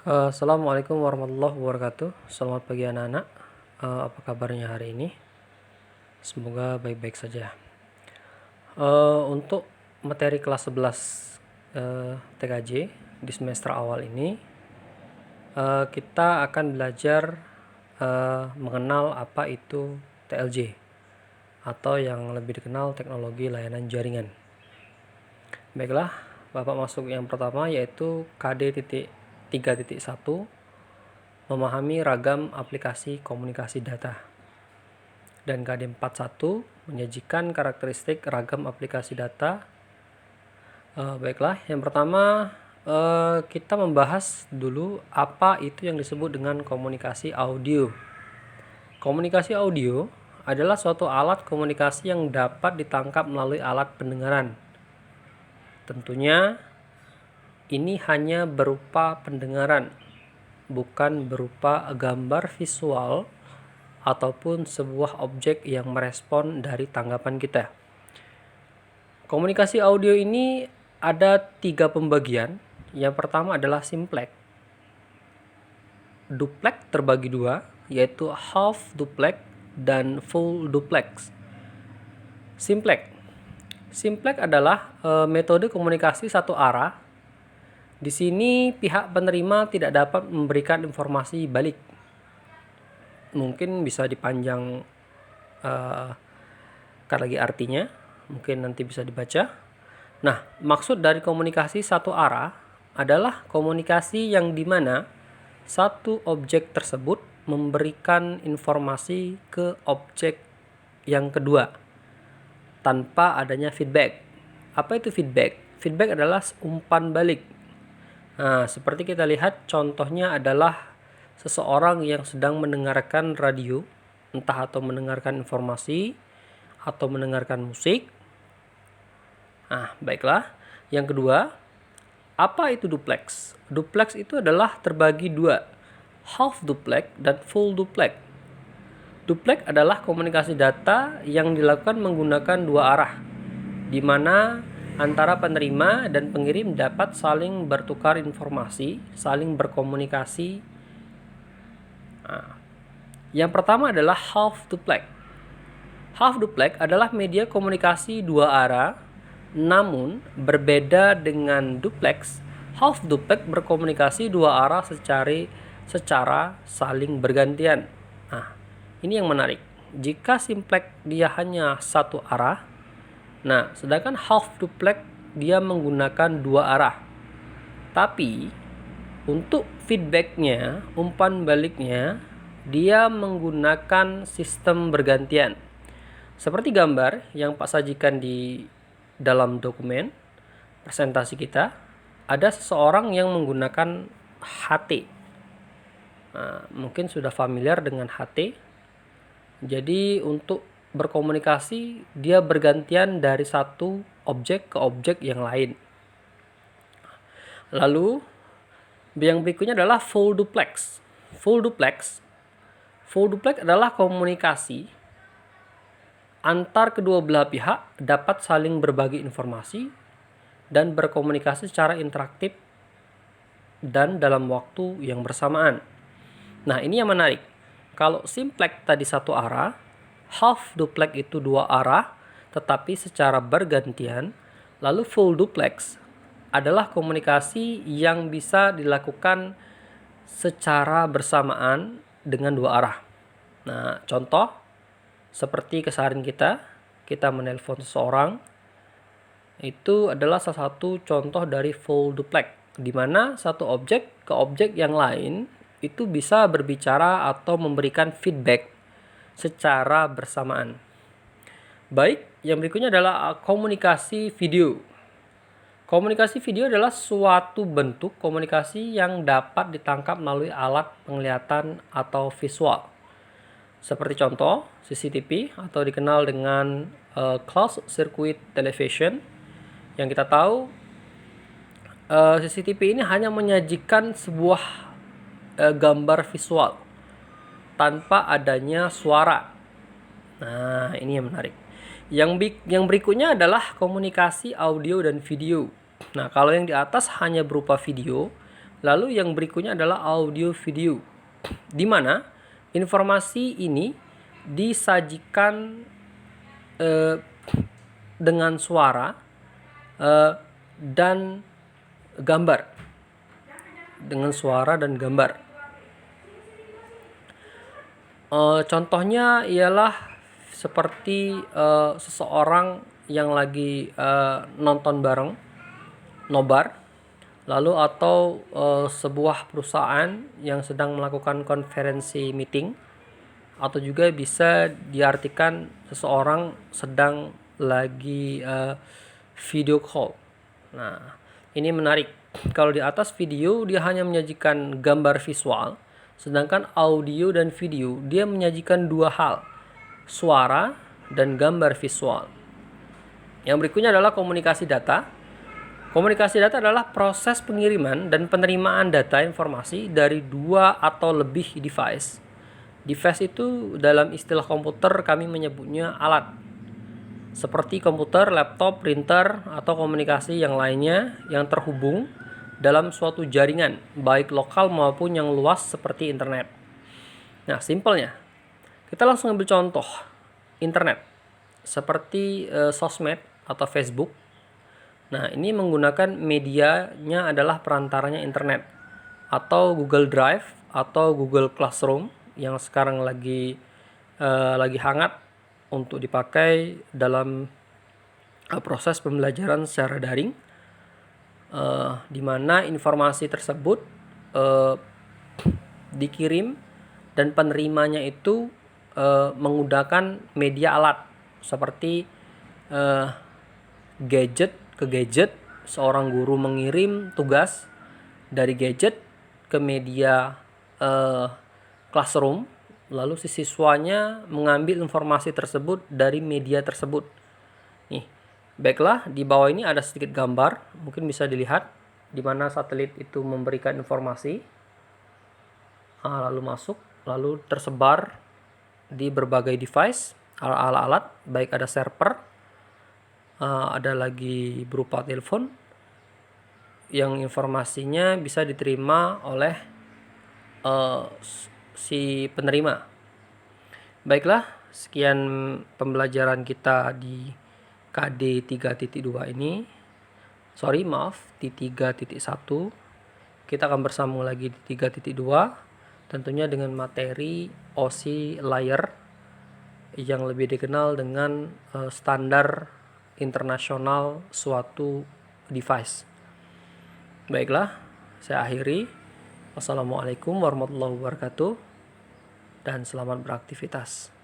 Assalamualaikum warahmatullahi wabarakatuh. Selamat pagi anak-anak. Apa kabarnya hari ini? Semoga baik-baik saja. Untuk materi kelas 11 TKJ di semester awal ini, kita akan belajar mengenal apa itu TLJ atau yang lebih dikenal teknologi layanan jaringan. Baiklah, Bapak masuk yang pertama yaitu KD.3.1, memahami ragam aplikasi komunikasi data. Dan KD41 menyajikan karakteristik ragam aplikasi data. Baiklah, yang pertama kita membahas dulu apa itu yang disebut dengan komunikasi audio. Komunikasi audio adalah suatu alat komunikasi yang dapat ditangkap melalui alat pendengaran. Tentunya ini hanya berupa pendengaran, bukan berupa gambar visual ataupun sebuah objek yang merespon dari tanggapan kita. Komunikasi audio ini ada 3 pembagian. Yang pertama adalah simplex. Duplex terbagi 2, yaitu half duplex dan full duplex. Simplex adalah metode komunikasi satu arah. Di sini pihak penerima tidak dapat memberikan informasi balik. Mungkin bisa dipanjang lagi artinya, mungkin nanti bisa dibaca. Nah, maksud dari komunikasi satu arah adalah komunikasi yang dimana satu objek tersebut memberikan informasi ke objek yang kedua tanpa adanya feedback. Apa itu feedback? Feedback adalah umpan balik. Nah, seperti kita lihat contohnya adalah seseorang yang sedang mendengarkan radio, entah atau mendengarkan informasi atau mendengarkan musik. Nah, baiklah. Yang kedua, apa itu duplex? Duplex itu adalah terbagi 2, half duplex dan full duplex. Duplex adalah komunikasi data yang dilakukan menggunakan 2 arah, di mana antara penerima dan pengirim dapat saling bertukar informasi, saling berkomunikasi. Nah, yang pertama adalah half duplex. Half duplex adalah media komunikasi 2 arah, namun berbeda dengan duplex. Half duplex berkomunikasi 2 arah secara saling bergantian. Nah, ini yang menarik. Jika simplex dia hanya satu arah, nah sedangkan half duplex dia menggunakan 2 arah. Tapi untuk feedbacknya, umpan baliknya, dia menggunakan sistem bergantian. Seperti gambar yang Pak sajikan di dalam dokumen presentasi kita, ada seseorang yang menggunakan HT. Nah, mungkin sudah familiar dengan HT. Jadi untuk berkomunikasi dia bergantian dari satu objek ke objek yang lain. Lalu yang berikutnya adalah full duplex. Full duplex adalah komunikasi antar kedua belah pihak dapat saling berbagi informasi dan berkomunikasi secara interaktif dan dalam waktu yang bersamaan. Nah, ini yang menarik. Kalau simplex tadi satu arah, half duplex itu 2 arah tetapi secara bergantian. Lalu full duplex adalah komunikasi yang bisa dilakukan secara bersamaan dengan 2 arah. Nah, contoh seperti keseharian kita menelpon seseorang, itu adalah salah satu contoh dari full duplex, di mana satu objek ke objek yang lain itu bisa berbicara atau memberikan feedback secara bersamaan. Baik, yang berikutnya adalah komunikasi video. Komunikasi video adalah suatu bentuk komunikasi yang dapat ditangkap melalui alat penglihatan atau visual. Seperti contoh CCTV atau dikenal dengan closed circuit television. Yang kita tahu CCTV ini hanya menyajikan sebuah gambar visual tanpa adanya suara. Nah, ini yang menarik. Yang berikutnya adalah komunikasi audio dan video. Nah, kalau yang di atas hanya berupa video, Lalu yang berikutnya adalah audio video, di mana informasi ini disajikan dengan suara dan gambar. Contohnya ialah seperti seseorang yang lagi nonton bareng, nobar, lalu atau sebuah perusahaan yang sedang melakukan konferensi meeting, atau juga bisa diartikan seseorang sedang lagi video call. Nah, ini menarik. Kalau di atas video dia hanya menyajikan gambar visual, sedangkan audio dan video dia menyajikan dua hal, suara dan gambar visual. Yang berikutnya adalah komunikasi data. Komunikasi data adalah proses pengiriman dan penerimaan data informasi dari dua atau lebih device. Device itu dalam istilah komputer kami menyebutnya alat, seperti komputer, laptop, printer, atau komunikasi yang lainnya yang terhubung dalam suatu jaringan, baik lokal maupun yang luas seperti internet. Nah, simpelnya, kita langsung ambil contoh internet, seperti sosmed atau Facebook. Nah, ini menggunakan medianya adalah perantaranya internet, atau Google Drive, atau Google Classroom, yang sekarang lagi hangat untuk dipakai dalam proses pembelajaran secara daring, di mana informasi tersebut dikirim dan penerimanya itu menggunakan media alat seperti gadget ke gadget. Seorang guru mengirim tugas dari gadget ke media classroom, lalu si siswanya mengambil informasi tersebut dari media tersebut. Nih, baiklah, di bawah ini ada sedikit gambar, mungkin bisa dilihat di mana satelit itu memberikan informasi, lalu masuk, lalu tersebar di berbagai device, alat-alat, baik ada server, ada lagi berupa telepon yang informasinya bisa diterima oleh si penerima. Baiklah, sekian pembelajaran kita di KD 3.2 ini. di 3.1. Kita akan bersambung lagi di 3.2, tentunya dengan materi OSI layer yang lebih dikenal dengan standar internasional suatu device. Baiklah, saya akhiri. Wassalamualaikum warahmatullahi wabarakatuh, dan selamat beraktivitas.